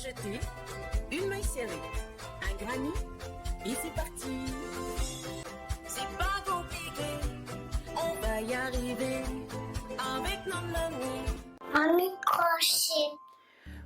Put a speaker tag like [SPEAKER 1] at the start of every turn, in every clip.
[SPEAKER 1] crocheter une maille serrée, un granny et c'est parti. C'est pas compliqué, on va y arriver avec nos mamies.
[SPEAKER 2] Un crochet.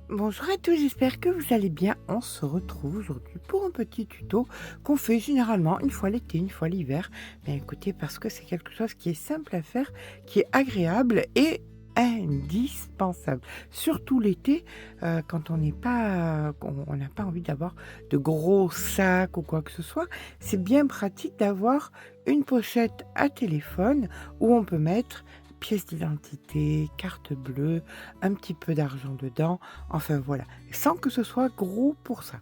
[SPEAKER 3] Bonjour à tous, j'espère que vous allez bien. On se retrouve aujourd'hui pour un petit tuto qu'on fait généralement une fois l'été, une fois l'hiver. Mais écoutez, parce que c'est quelque chose qui est simple à faire, qui est agréable et indispensable. Surtout l'été, quand on n'est pas, on n'a pas envie d'avoir de gros sacs ou quoi que ce soit. C'est bien pratique d'avoir une pochette à téléphone où on peut mettre pièce d'identité, carte bleue, un petit peu d'argent dedans, enfin voilà, sans que ce soit gros pour ça.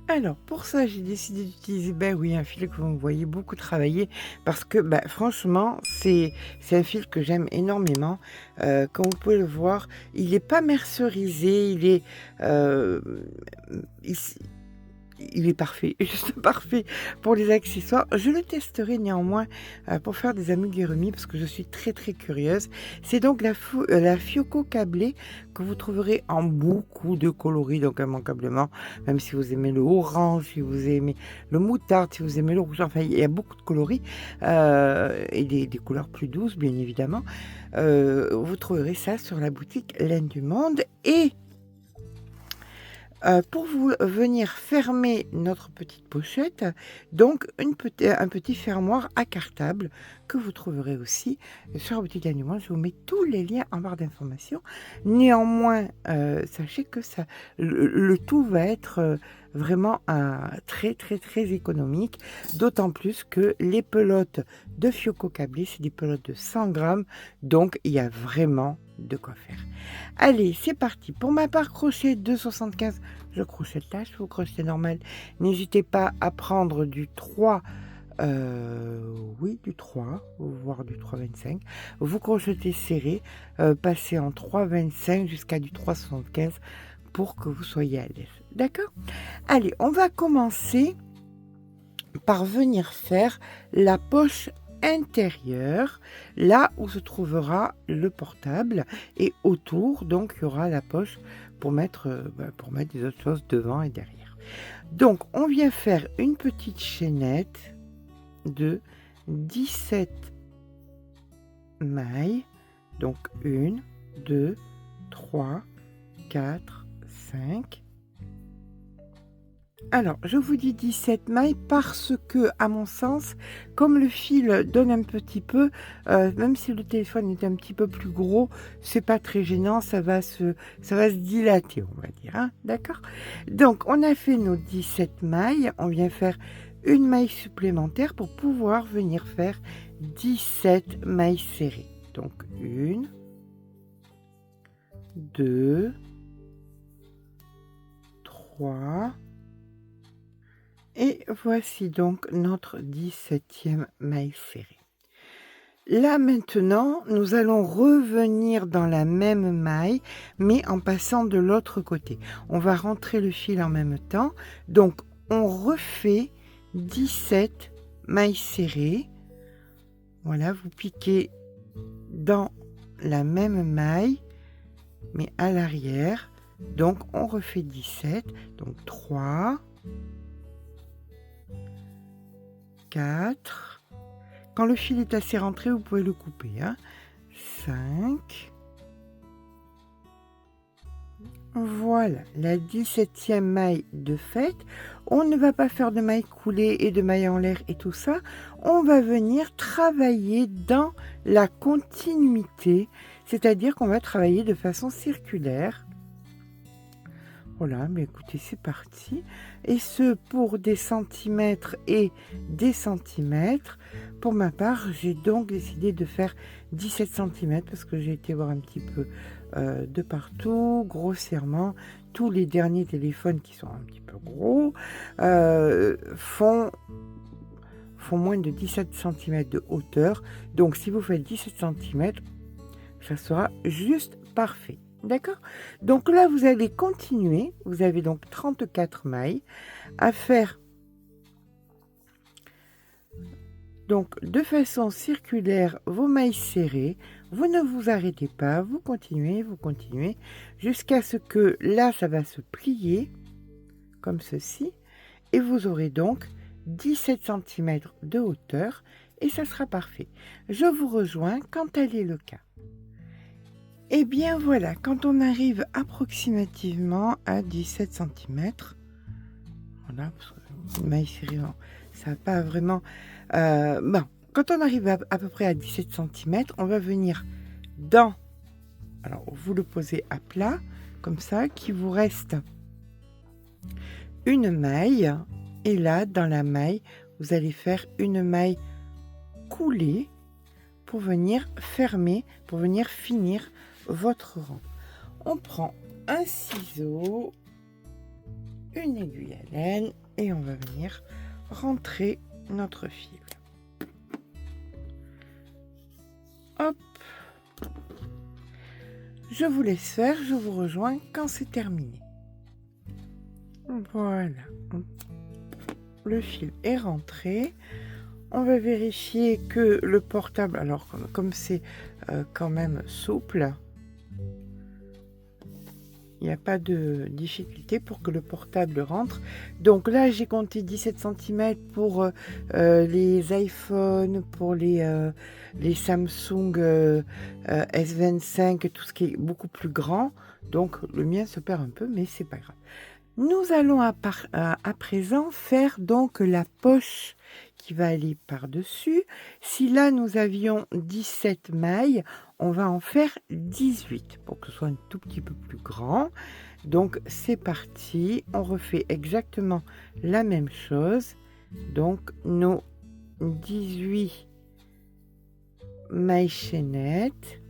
[SPEAKER 3] Alors pour ça j'ai décidé d'utiliser un fil que vous voyez beaucoup travailler parce que franchement c'est un fil que j'aime énormément. Comme vous pouvez le voir, il n'est pas mercerisé, il est parfait, juste parfait pour les accessoires. Je le testerai néanmoins pour faire des amigurumis parce que je suis très très curieuse. C'est donc la Fioco câblée que vous trouverez en beaucoup de coloris, donc immanquablement, même si vous aimez le orange, si vous aimez le moutarde, si vous aimez le rouge, enfin il y a beaucoup de coloris et des couleurs plus douces bien évidemment. Vous trouverez ça sur la boutique Laine du Monde. Et pour vous venir fermer notre petite pochette, donc un petit fermoir à cartable que vous trouverez aussi sur la boutique Laine du Monde. Je vous mets tous les liens en barre d'informations. Néanmoins, sachez que le tout va être vraiment très très très économique, d'autant plus que les pelotes de Fioco câblées, c'est des pelotes de 100 grammes, donc il y a vraiment de quoi faire. Allez, c'est parti. Pour ma part, crochet 2,75, je crochette là, je fais au crochet normal. N'hésitez pas à prendre du 3, du 3, voire du 3,25. Vous crochetez serré, passez en 3,25 jusqu'à du 3,75 pour que vous soyez à l'aise. D'accord? Allez, on va commencer par venir faire la poche intérieure, là où se trouvera le portable, et autour donc il y aura la poche pour mettre des autres choses devant et derrière. Donc on vient faire une petite chaînette de 17 mailles, donc 1, 2, 3, 4, 5. Alors, je vous dis 17 mailles parce que, à mon sens, comme le fil donne un petit peu, même si le téléphone est un petit peu plus gros, c'est pas très gênant, ça va se dilater, on va dire, hein, d'accord? Donc, on a fait nos 17 mailles, on vient faire une maille supplémentaire pour pouvoir venir faire 17 mailles serrées. Donc, 1, 2, 3... Et voici donc notre 17e maille serrée. Là maintenant, nous allons revenir dans la même maille, mais en passant de l'autre côté. On va rentrer le fil en même temps. Donc, on refait 17 mailles serrées. Voilà, vous piquez dans la même maille, mais à l'arrière. Donc, on refait 17. Donc, 3... 4. Quand le fil est assez rentré, vous pouvez le couper. 5. Voilà, la 17e maille de faite. On ne va pas faire de maille coulée et de maille en l'air et tout ça. On va venir travailler dans la continuité, c'est-à-dire qu'on va travailler de façon circulaire. Voilà, mais écoutez, c'est parti. Et ce, pour des centimètres et des centimètres. Pour ma part, j'ai donc décidé de faire 17 cm parce que j'ai été voir un petit peu de partout, grossièrement. Tous les derniers téléphones qui sont un petit peu gros font moins de 17 cm de hauteur. Donc, si vous faites 17 cm, ça sera juste parfait. D'accord? Donc là, vous allez continuer. Vous avez donc 34 mailles à faire donc de façon circulaire vos mailles serrées. Vous ne vous arrêtez pas, vous continuez, jusqu'à ce que là, ça va se plier, comme ceci, et vous aurez donc 17 cm de hauteur, et ça sera parfait. Je vous rejoins quand tel est le cas. Et bien voilà, quand on arrive approximativement à 17 cm, voilà, parce que le maille serré, ça n'a pas vraiment... bon, quand on arrive à peu près à 17 cm, on va venir dans... Alors, vous le posez à plat, comme ça, qu'il vous reste une maille. Et là, dans la maille, vous allez faire une maille coulée pour venir fermer, pour venir finir votre rang. On prend un ciseau, une aiguille à laine et on va venir rentrer notre fil. Hop. Je vous laisse faire, je vous rejoins quand c'est terminé. Voilà. Le fil est rentré. On va vérifier que le portable, alors comme c'est quand même souple, il n'y a pas de difficulté pour que le portable rentre. Donc là, j'ai compté 17 cm pour les iPhones, pour les Samsung S25, tout ce qui est beaucoup plus grand. Donc le mien se perd un peu, mais c'est pas grave. Nous allons à présent faire donc la poche qui va aller par-dessus. Si là nous avions 17 mailles, on va en faire 18 pour que ce soit un tout petit peu plus grand. Donc c'est parti, on refait exactement la même chose. Donc nos 18 mailles chaînettes.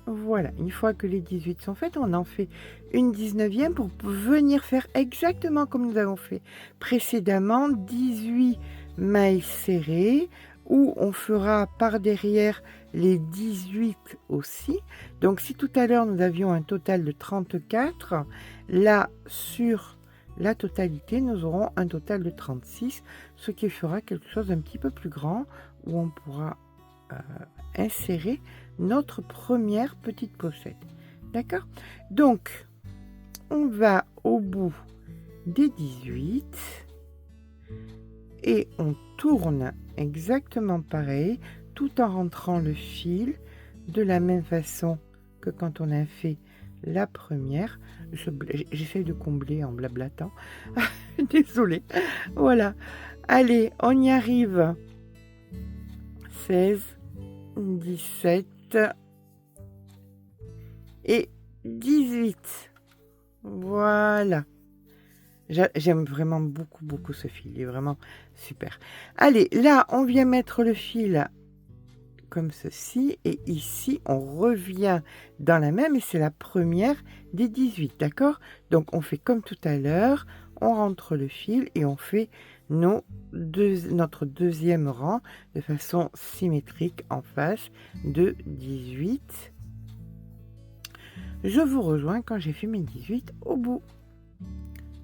[SPEAKER 3] Voilà, une fois que les 18 sont faites, on en fait une 19e pour venir faire exactement comme nous avons fait précédemment, 18 mailles serrées, où on fera par derrière les 18 aussi. Donc si tout à l'heure nous avions un total de 34, là sur la totalité, nous aurons un total de 36, ce qui fera quelque chose d'un petit peu plus grand, où on pourra insérer notre première petite pochette. D'accord? Donc, on va au bout des 18 et on tourne exactement pareil, tout en rentrant le fil de la même façon que quand on a fait la première. J'essaie de combler en blablatant. Désolée. Voilà. Allez, on y arrive. 16, 17 et 18. Voilà. J'aime vraiment beaucoup ce fil. Il est vraiment super. Allez, là, on vient mettre le fil comme ceci. Et ici, on revient dans la même. Et c'est la première des 18. D'accord? Donc, on fait comme tout à l'heure. On rentre le fil et on fait notre deuxième rang de façon symétrique en face de 18. Je vous rejoins quand j'ai fait mes 18 au bout.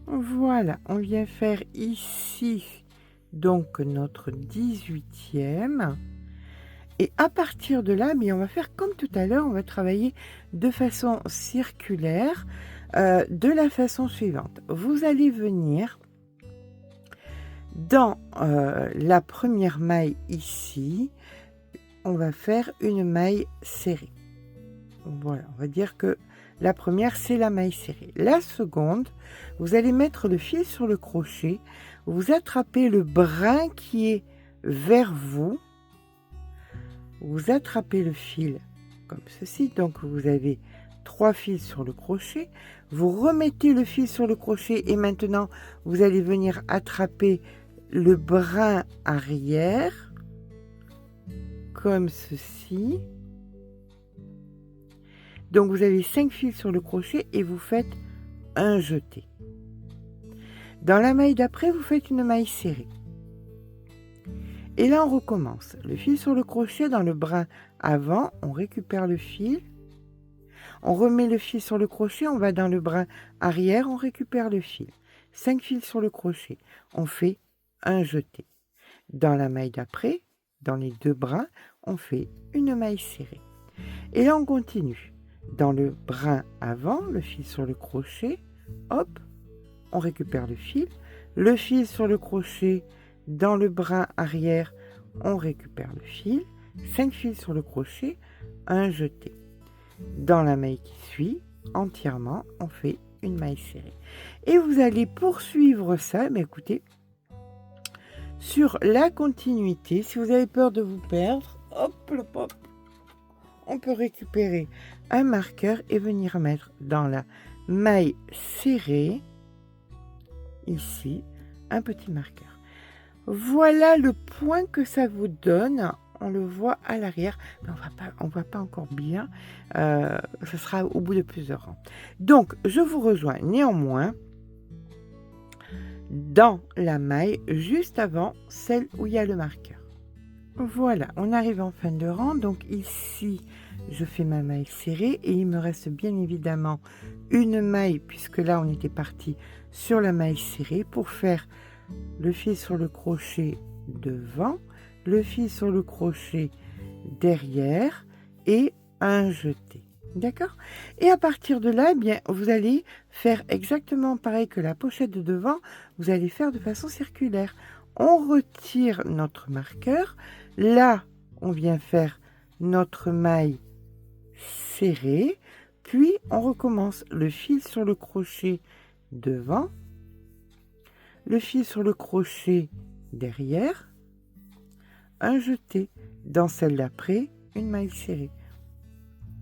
[SPEAKER 3] Voilà, on vient faire ici donc notre 18e. Et à partir de là, on va faire comme tout à l'heure, on va travailler de façon circulaire de la façon suivante. Vous allez venir dans la première maille ici, on va faire une maille serrée. Voilà, on va dire que la première, c'est la maille serrée. La seconde, vous allez mettre le fil sur le crochet, vous attrapez le brin qui est vers vous, vous attrapez le fil comme ceci, donc vous avez 3 fils sur le crochet, vous remettez le fil sur le crochet et maintenant vous allez venir attraper le brin arrière comme ceci. Donc vous avez 5 fils sur le crochet et vous faites un jeté. Dans la maille d'après, vous faites une maille serrée. Et là, on recommence. Le fil sur le crochet dans le brin avant, on récupère le fil. On remet le fil sur le crochet, on va dans le brin arrière, on récupère le fil. 5 fils sur le crochet, on fait un jeté. Dans la maille d'après, dans les 2 brins, on fait une maille serrée. Et là, on continue. Dans le brin avant, le fil sur le crochet, hop, on récupère le fil sur le crochet, dans le brin arrière, on récupère le fil, 5 fils sur le crochet, un jeté. Dans la maille qui suit, entièrement, on fait une maille serrée. Et vous allez poursuivre ça, mais écoutez, sur la continuité. Si vous avez peur de vous perdre, hop, hop, hop, on peut récupérer un marqueur et venir mettre dans la maille serrée, ici, un petit marqueur. Voilà le point que ça vous donne. On le voit à l'arrière, mais on voit pas encore bien. Ce sera au bout de plusieurs rangs. Donc, je vous rejoins néanmoins dans la maille juste avant celle où il y a le marqueur. Voilà, on arrive en fin de rang. Donc ici, je fais ma maille serrée et il me reste bien évidemment une maille, puisque là, on était parti sur la maille serrée pour faire le fil sur le crochet devant, le fil sur le crochet derrière et un jeté. D'accord? Et à partir de là, eh bien, vous allez faire exactement pareil que la pochette de devant, vous allez faire de façon circulaire. On retire notre marqueur. Là, on vient faire notre maille serrée. Puis, on recommence le fil sur le crochet devant, le fil sur le crochet derrière, un jeté. Dans celle d'après, une maille serrée.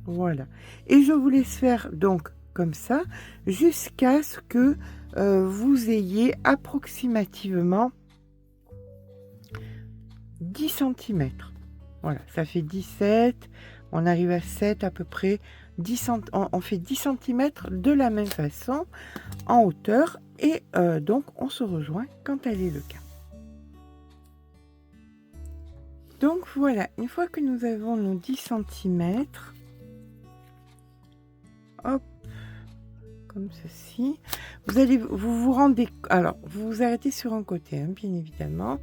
[SPEAKER 3] Voilà. Et je vous laisse faire donc comme ça jusqu'à ce que vous ayez approximativement 10 cm. Voilà, ça fait 17, on arrive à 7 à peu près. On fait 10 cm de la même façon en hauteur et donc on se rejoint quand elle est le cas. Donc voilà, une fois que nous avons nos 10 cm, hop, comme ceci, vous rendez, alors vous vous arrêtez sur un côté, hein, bien évidemment,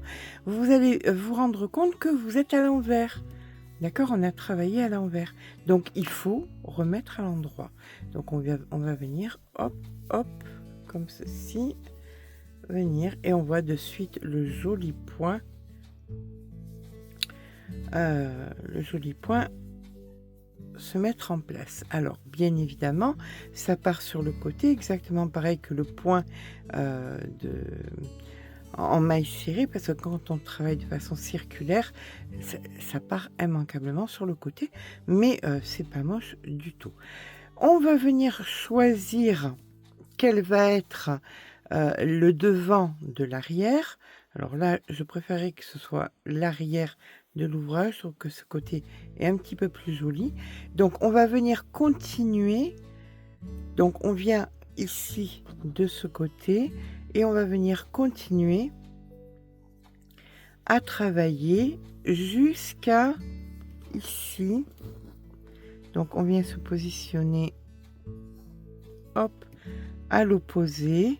[SPEAKER 3] vous allez vous rendre compte que vous êtes à l'envers. D'accord, on a travaillé à l'envers, donc il faut remettre à l'endroit. Donc on va venir, hop, hop, comme ceci, venir, et on voit de suite le joli point se mettre en place. Alors bien évidemment, ça part sur le côté, exactement pareil que le point en maille serrée, parce que quand on travaille de façon circulaire, ça part immanquablement sur le côté, mais c'est pas moche du tout. On va venir choisir quel va être le devant de l'arrière. Alors là, je préférais que ce soit l'arrière de l'ouvrage, je trouve que ce côté est un petit peu plus joli. Donc on va venir continuer, donc on vient ici de ce côté et on va venir continuer à travailler jusqu'à ici. Donc on vient se positionner, hop, à l'opposé,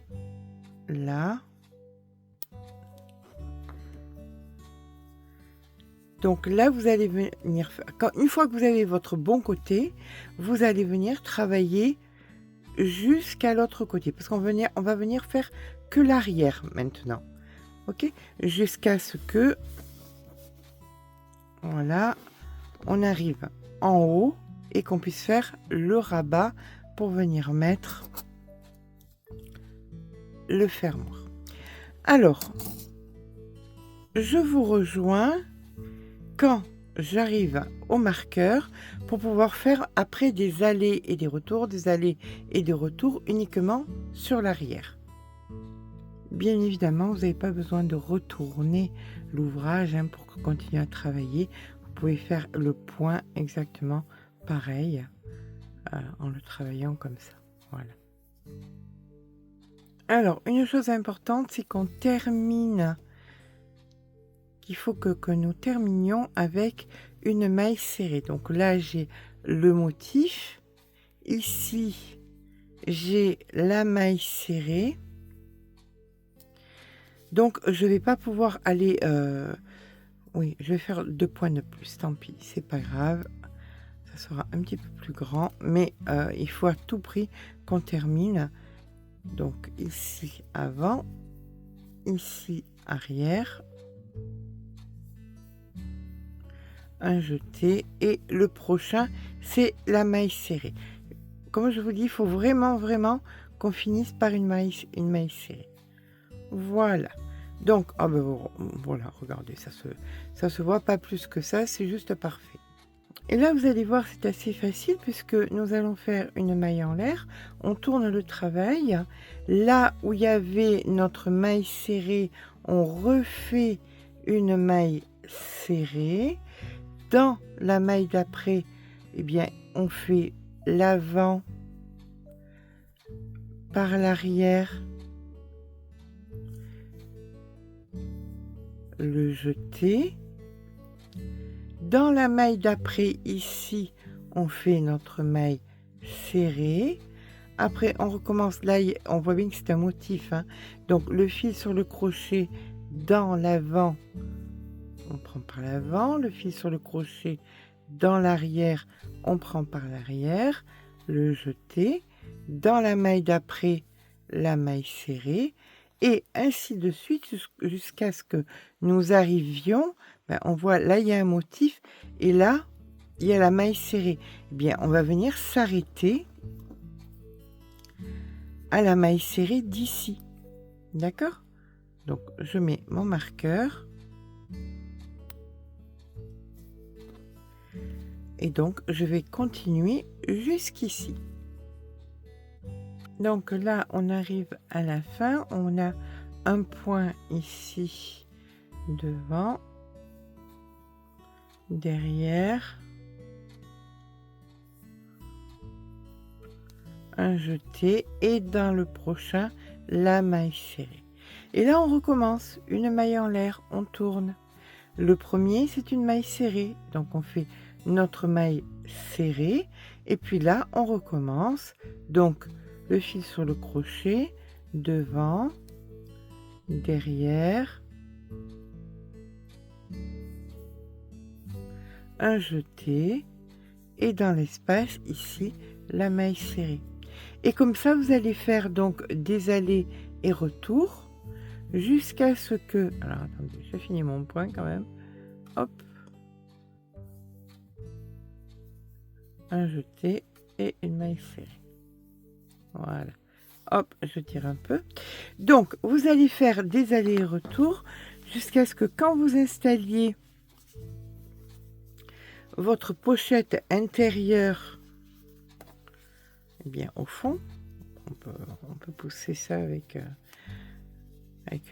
[SPEAKER 3] là. Donc là, vous allez venir, une fois que vous avez votre bon côté, vous allez venir travailler jusqu'à l'autre côté, parce qu'on va venir faire que l'arrière maintenant, ok, jusqu'à ce que, voilà, on arrive en haut et qu'on puisse faire le rabat pour venir mettre le fermoir. Alors, je vous rejoins quand j'arrive au marqueur pour pouvoir faire après des allées et des retours, uniquement sur l'arrière. Bien évidemment, vous n'avez pas besoin de retourner l'ouvrage pour continuer à travailler. Vous pouvez faire le point exactement pareil en le travaillant comme ça. Voilà. Alors, une chose importante, c'est qu'on termine. Il faut que nous terminions avec une maille serrée. Donc là, j'ai le motif. Ici, j'ai la maille serrée. Donc, je ne vais pas pouvoir aller Oui, je vais faire 2 points de plus, tant pis, c'est pas grave. Ça sera un petit peu plus grand, mais il faut à tout prix qu'on termine. Donc ici avant, ici arrière, un jeté et le prochain c'est la maille serrée. Comme je vous dis, il faut vraiment qu'on finisse par une maille serrée. Voilà. Donc ah ben voilà, regardez, ça se voit pas plus que ça, c'est juste parfait. Et là, vous allez voir, c'est assez facile puisque nous allons faire une maille en l'air. On tourne le travail. Là où il y avait notre maille serrée, on refait une maille serrée. Dans la maille d'après, eh bien, on fait l'avant par l'arrière, le jeté. Dans la maille d'après, ici, on fait notre maille serrée. Après, on recommence. Là, on voit bien que c'est un motif, hein. Donc, le fil sur le crochet dans l'avant, on prend par l'avant. Le fil sur le crochet dans l'arrière, on prend par l'arrière. Le jeté. Dans la maille d'après, la maille serrée. Et ainsi de suite jusqu'à ce que nous arrivions. On voit là il y a un motif et là il y a la maille serrée. Eh bien on va venir s'arrêter à la maille serrée d'ici, d'accord? Donc je mets mon marqueur et donc je vais continuer jusqu'ici. Donc là on arrive à la fin, on a un point ici devant, derrière, un jeté et dans le prochain la maille serrée. Et là on recommence une maille en l'air, on tourne. Le premier c'est une maille serrée, donc on fait notre maille serrée et puis là on recommence. Donc le fil sur le crochet, devant, derrière, un jeté et dans l'espace ici la maille serrée. Et comme ça vous allez faire donc des allers et retours jusqu'à ce que, alors attendez, je finis mon point quand même, hop, un jeté et une maille serrée. Voilà, hop, je tire un peu. Donc vous allez faire des allers et retours jusqu'à ce que quand vous installiez votre pochette intérieure, eh bien au fond, on peut pousser ça avec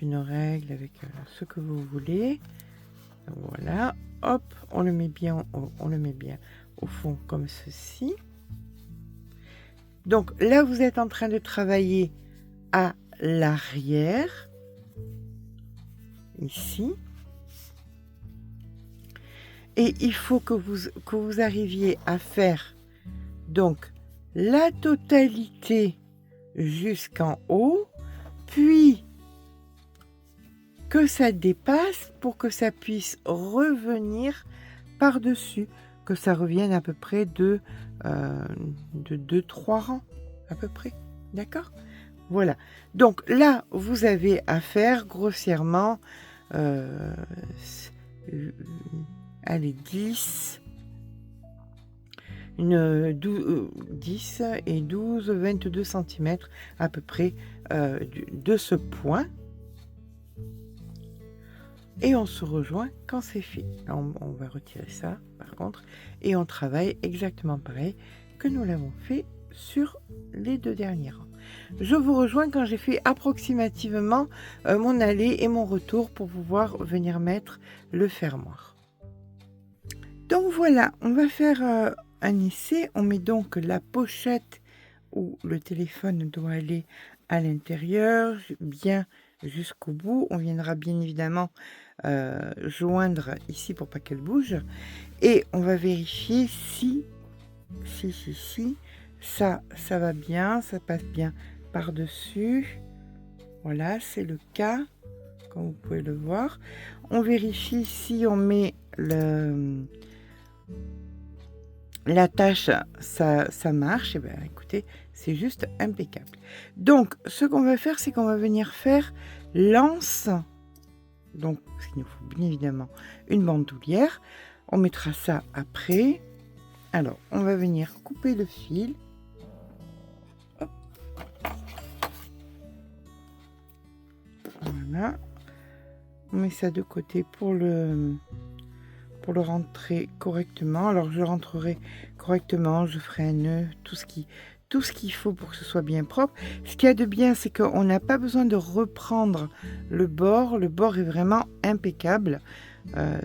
[SPEAKER 3] une règle, avec ce que vous voulez. Voilà, hop, on le met bien au fond comme ceci. Donc là vous êtes en train de travailler à l'arrière ici et il faut que vous arriviez à faire donc la totalité jusqu'en haut, puis que ça dépasse pour que ça puisse revenir par-dessus, que ça revienne à peu près de 2-3 rangs à peu près, d'accord? Voilà, donc là vous avez à faire grossièrement allez 10 10 et 12 22 cm à peu près de ce point et on se rejoint quand c'est fait. On va retirer ça par contre et on travaille exactement pareil que nous l'avons fait sur les 2 derniers rangs. Je vous rejoins quand j'ai fait approximativement mon aller et mon retour pour pouvoir venir mettre le fermoir. Donc voilà, on va faire un essai. On met donc la pochette où le téléphone doit aller à l'intérieur, bien jusqu'au bout. On viendra bien évidemment joindre ici pour pas qu'elle bouge. Et on va vérifier si ça va bien, ça passe bien par-dessus. Voilà, c'est le cas. comme vous pouvez le voir. On vérifie si on met l'attache, ça marche. Et bien écoutez, c'est juste impeccable. Donc ce qu'on va faire, c'est qu'on va venir faire l'anse. Donc il nous faut bien évidemment une bandoulière. On mettra ça après. Alors on va venir couper le fil. Hop. Voilà. On met ça de côté pour le rentrer correctement. Alors je rentrerai correctement, je ferai un nœud, tout ce qu'il faut pour que ce soit bien propre. Ce qu'il y a de bien, c'est qu'on n'a pas besoin de reprendre le bord. Le bord est vraiment impeccable.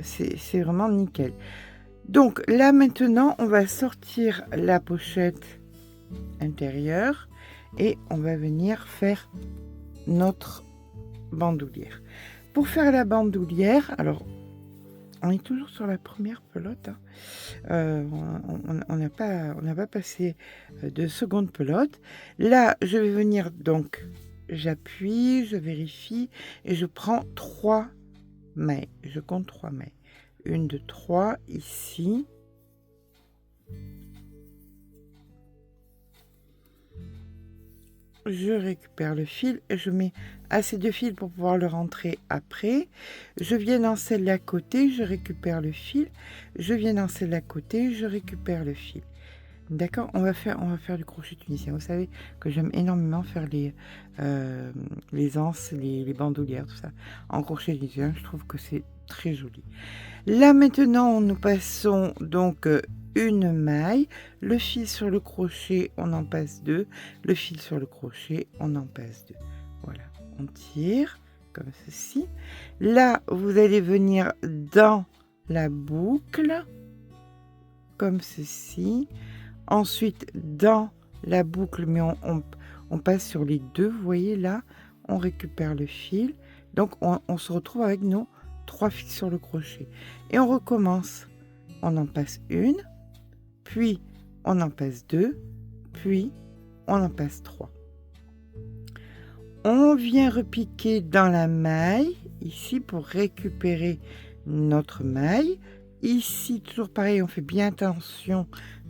[SPEAKER 3] C'est vraiment nickel. Donc là maintenant, on va sortir la pochette intérieure et on va venir faire notre bandoulière. Pour faire la bandoulière, alors on est toujours sur la première pelote. Hein. On n'a pas passé de seconde pelote. Là, je vais venir donc, j'appuie, je vérifie et je prends 3 mailles. Je compte 3 mailles. 1, 2, 3 ici. Je récupère le fil et je mets assez de fil pour pouvoir le rentrer après. Je viens dans celle d'à côté, je récupère le fil. Je viens dans celle d'à côté, je récupère le fil. D'accord, on va faire du crochet tunisien. Vous savez que j'aime énormément faire les anses, les bandoulières, tout ça en crochet tunisien. Je trouve que c'est très joli. Là maintenant, nous passons donc une maille, le fil sur le crochet, on en passe 2, le fil sur le crochet, on en passe 2. Voilà, on tire comme ceci. Là, vous allez venir dans la boucle, comme ceci. Ensuite, dans la boucle, mais on passe sur les deux, vous voyez là, on récupère le fil. Donc, on se retrouve avec nos 3 fils sur le crochet. Et on recommence. On en passe une, puis on en passe 2, puis on en passe 3. On vient repiquer dans la maille, ici, pour récupérer notre maille. Ici, toujours pareil, on fait bien attention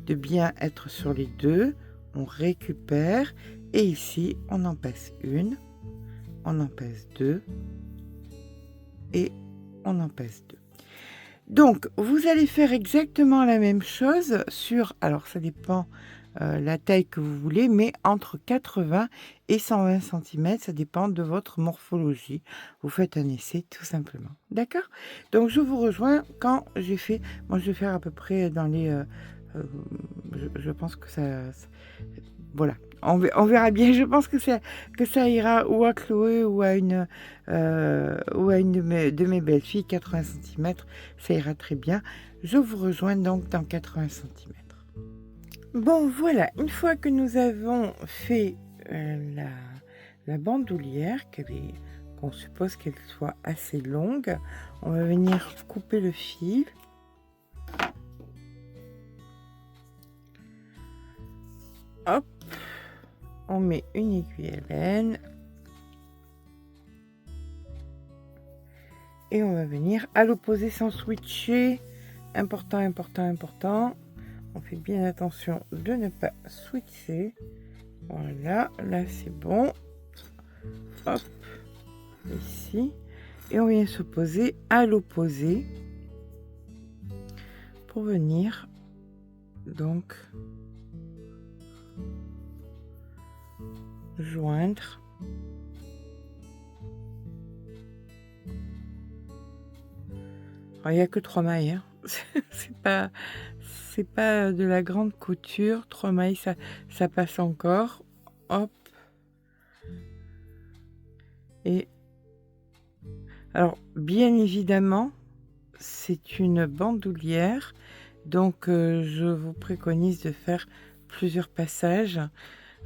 [SPEAKER 3] de bien être sur les deux. On récupère. Et ici, on en passe une, on en passe 2, et on en passe 2. Donc, vous allez faire exactement la même chose sur, alors ça dépend la taille que vous voulez, mais entre 80 et 120 cm, ça dépend de votre morphologie. Vous faites un essai tout simplement. D'accord? Donc, je vous rejoins quand j'ai fait, moi je vais faire à peu près dans les, je pense que ça voilà. On verra bien. Je pense que ça ira ou à Chloé ou à une de mes belles filles, 80 cm, ça ira très bien. Je vous rejoins donc dans 80 cm. Bon, voilà, une fois que nous avons fait la bandoulière, qu'on suppose qu'elle soit assez longue, on va venir couper le fil. Hop, on met une aiguille à laine et on va venir à l'opposé sans switcher. Important, important, important. On fait bien attention de ne pas switcher. Voilà, là c'est bon. Hop, ici. Et on vient s'opposer à l'opposé pour venir donc joindre il n'y a que 3 mailles, hein. c'est pas de la grande couture. 3 mailles, ça passe encore. Hop, et alors bien évidemment c'est une bandoulière, donc je vous préconise de faire plusieurs passages.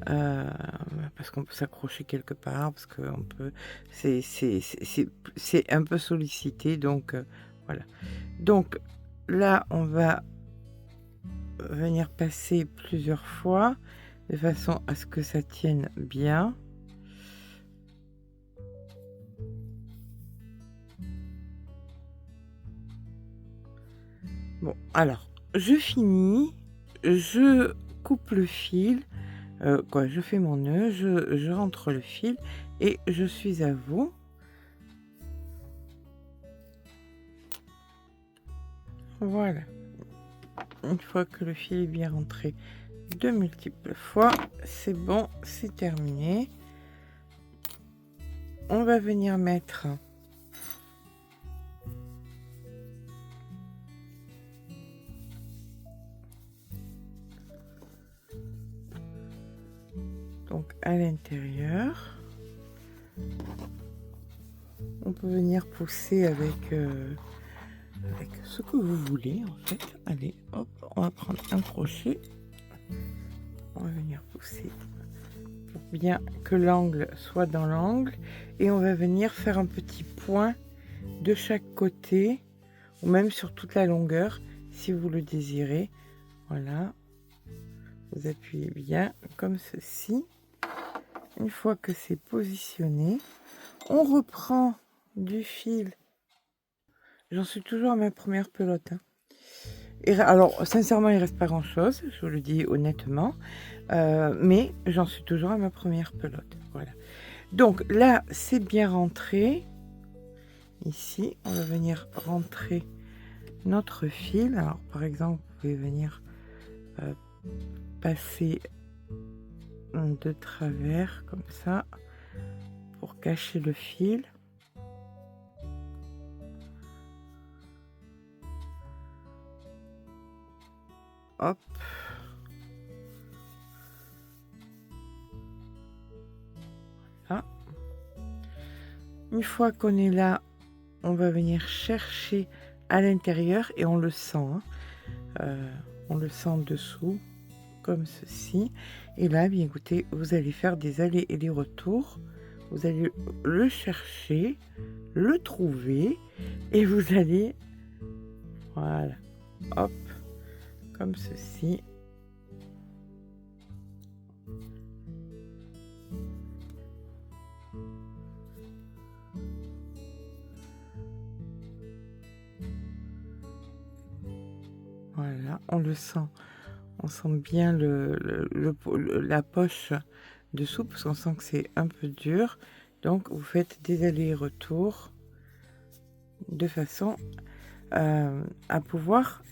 [SPEAKER 3] Parce qu'on peut s'accrocher quelque part, parce que on peut, c'est un peu sollicité, donc voilà. Donc là on va venir passer plusieurs fois de façon à ce que ça tienne bien. Bon, alors, je finis, je coupe le fil, je fais mon nœud, je rentre le fil et je suis à vous. Voilà. Une fois que le fil est bien rentré de multiples fois, c'est bon, c'est terminé. On va venir mettre donc à l'intérieur. On peut venir pousser avec ce que vous voulez en fait. Allez, hop, on va prendre un crochet. On va venir pousser pour bien que l'angle soit dans l'angle. Et on va venir faire un petit point de chaque côté, ou même sur toute la longueur, si vous le désirez. Voilà. Vous appuyez bien comme ceci. Une fois que c'est positionné, on reprend du fil. J'en suis toujours à ma première pelote. Hein. Et alors, sincèrement, il reste pas grand-chose, je vous le dis honnêtement. Mais j'en suis toujours à ma première pelote. Voilà. Donc là, c'est bien rentré. Ici, on va venir rentrer notre fil. Alors, par exemple, vous pouvez venir passer de travers comme ça pour cacher le fil. Hop. Voilà. Une fois qu'on est là, on va venir chercher à l'intérieur et on le sent. Hein. On le sent dessous, comme ceci. Et là, bien écoutez, vous allez faire des allers et des retours. Vous allez le chercher, le trouver et vous allez, voilà, hop, comme ceci. Voilà, on le sent. On sent bien la poche dessous parce qu'on sent que c'est un peu dur. Donc, vous faites des allers-retours de façon à pouvoir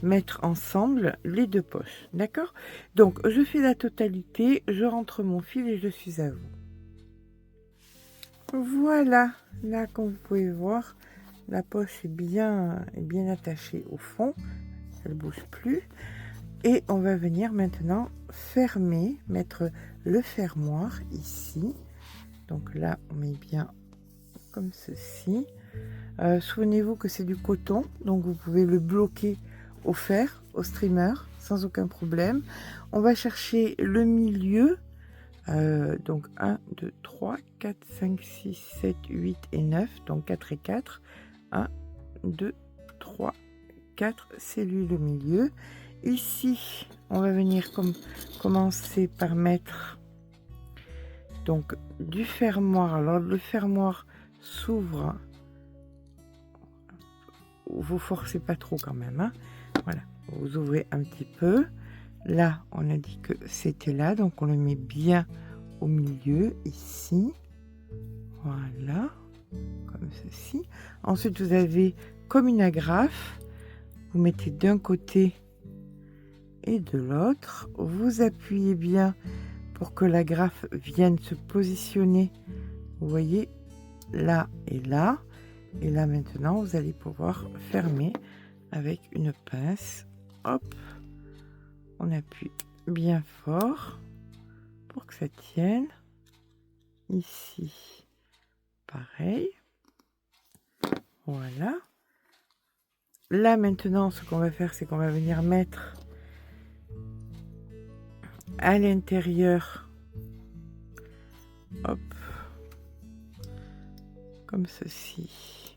[SPEAKER 3] mettre ensemble les deux poches. D'accord? Donc, je fais la totalité, je rentre mon fil et je suis à vous. Voilà, là, comme vous pouvez voir, la poche est bien attachée au fond. Elle ne bouge plus. Et on va venir maintenant fermer, mettre le fermoir ici. Donc là, on met bien comme ceci. Souvenez-vous que c'est du coton, donc vous pouvez le bloquer au fer, au streamer, sans aucun problème. On va chercher le milieu. Donc 1, 2, 3, 4, 5, 6, 7, 8 et 9. Donc 4 et 4. 1, 2, 3, 4. C'est lui le milieu. Ici, on va venir commencer par mettre donc du fermoir. Alors le fermoir s'ouvre, vous forcez pas trop quand même. Hein. Voilà, vous ouvrez un petit peu. Là, on a dit que c'était là, donc on le met bien au milieu ici. Voilà, comme ceci. Ensuite, vous avez comme une agrafe. Vous mettez d'un côté et de l'autre, vous appuyez bien pour que la grafe vienne se positionner, vous voyez, là et là. Et là maintenant, vous allez pouvoir fermer avec une pince. Hop, on appuie bien fort pour que ça tienne. Ici, pareil. Voilà. Là maintenant, ce qu'on va faire, c'est qu'on va venir mettre à l'intérieur, hop, comme ceci.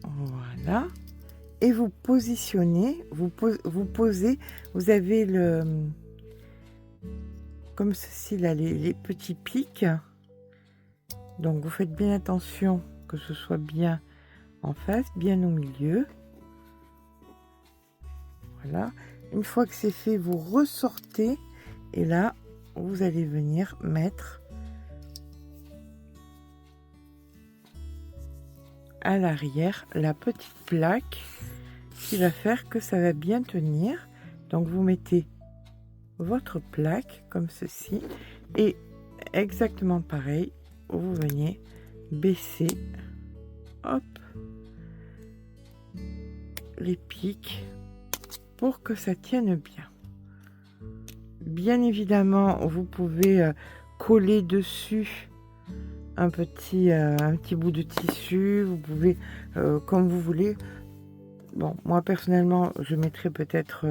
[SPEAKER 3] Voilà. Et vous positionnez, vous posez, vous avez comme ceci là, les petits pics. Donc vous faites bien attention que ce soit bien en face, bien au milieu. Voilà. Une fois que c'est fait, vous ressortez et là, vous allez venir mettre à l'arrière la petite plaque qui va faire que ça va bien tenir. Donc vous mettez votre plaque comme ceci et exactement pareil, vous venez baisser, hop, les pics pour que ça tienne bien. Bien évidemment, vous pouvez coller dessus un petit bout de tissu, vous pouvez comme vous voulez. Bon, moi personnellement, je mettrai peut-être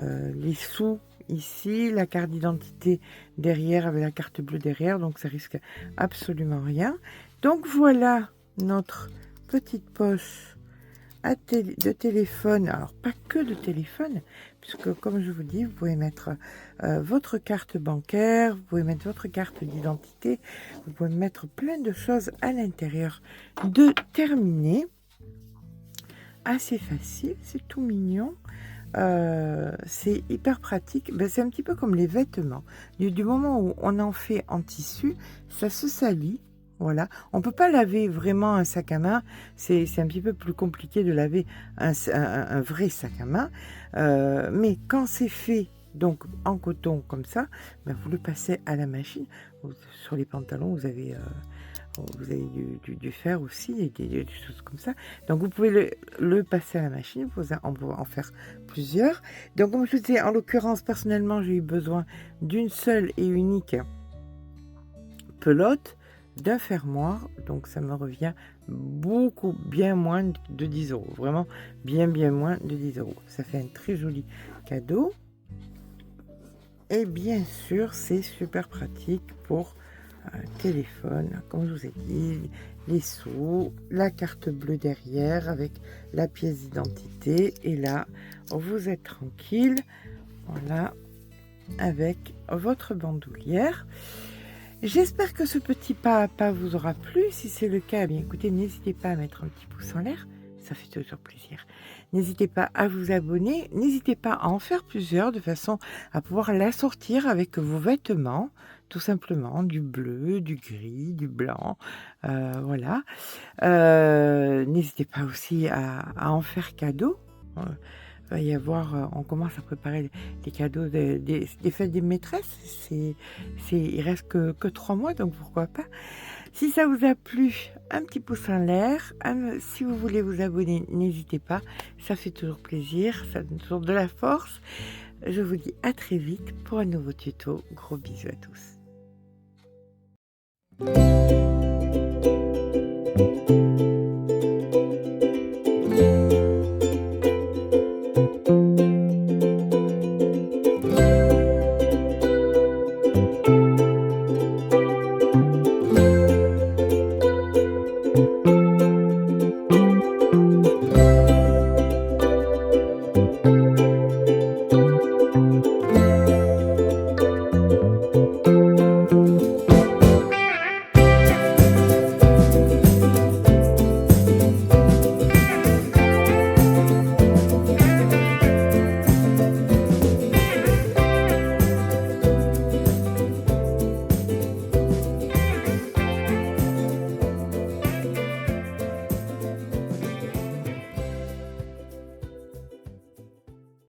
[SPEAKER 3] les sous ici, la carte d'identité derrière avec la carte bleue derrière, donc ça risque absolument rien. Donc voilà notre petite poche de téléphone, alors pas que de téléphone, puisque comme je vous dis, vous pouvez mettre votre carte bancaire, vous pouvez mettre votre carte d'identité, vous pouvez mettre plein de choses à l'intérieur. De terminer, assez facile, c'est tout mignon. C'est hyper pratique. Ben, c'est un petit peu comme les vêtements. Du moment où on en fait en tissu, ça se salit. Voilà. On peut pas laver vraiment un sac à main. C'est un petit peu plus compliqué de laver un vrai sac à main. Mais quand c'est fait donc en coton comme ça, ben, vous le passez à la machine. Sur les pantalons, vous avez du fer aussi et des choses comme ça. Donc vous pouvez le passer à la machine, on peut en faire plusieurs. Donc comme je vous disais, en l'occurrence, personnellement, j'ai eu besoin d'une seule et unique pelote, d'un fermoir. Donc ça me revient beaucoup, bien moins de 10 €. Vraiment bien moins de 10 €. Ça fait un très joli cadeau. Et bien sûr, c'est super pratique pour téléphone, comme je vous ai dit, les sous, la carte bleue derrière avec la pièce d'identité, et là vous êtes tranquille, voilà, avec votre bandoulière. J'espère que ce petit pas à pas vous aura plu. Si c'est le cas, bien écoutez, n'hésitez pas à mettre un petit pouce en l'air, ça fait toujours plaisir. N'hésitez pas à vous abonner, n'hésitez pas à en faire plusieurs de façon à pouvoir l'assortir avec vos vêtements, tout simplement, du bleu, du gris, du blanc, voilà. N'hésitez pas aussi à en faire cadeau. Va y avoir, on commence à préparer les cadeaux des fêtes des maîtresses. Il reste que 3 mois, donc pourquoi pas. Si ça vous a plu, un petit pouce en l'air. Si vous voulez vous abonner, n'hésitez pas. Ça fait toujours plaisir, ça donne toujours de la force. Je vous dis à très vite pour un nouveau tuto. Gros bisous à tous.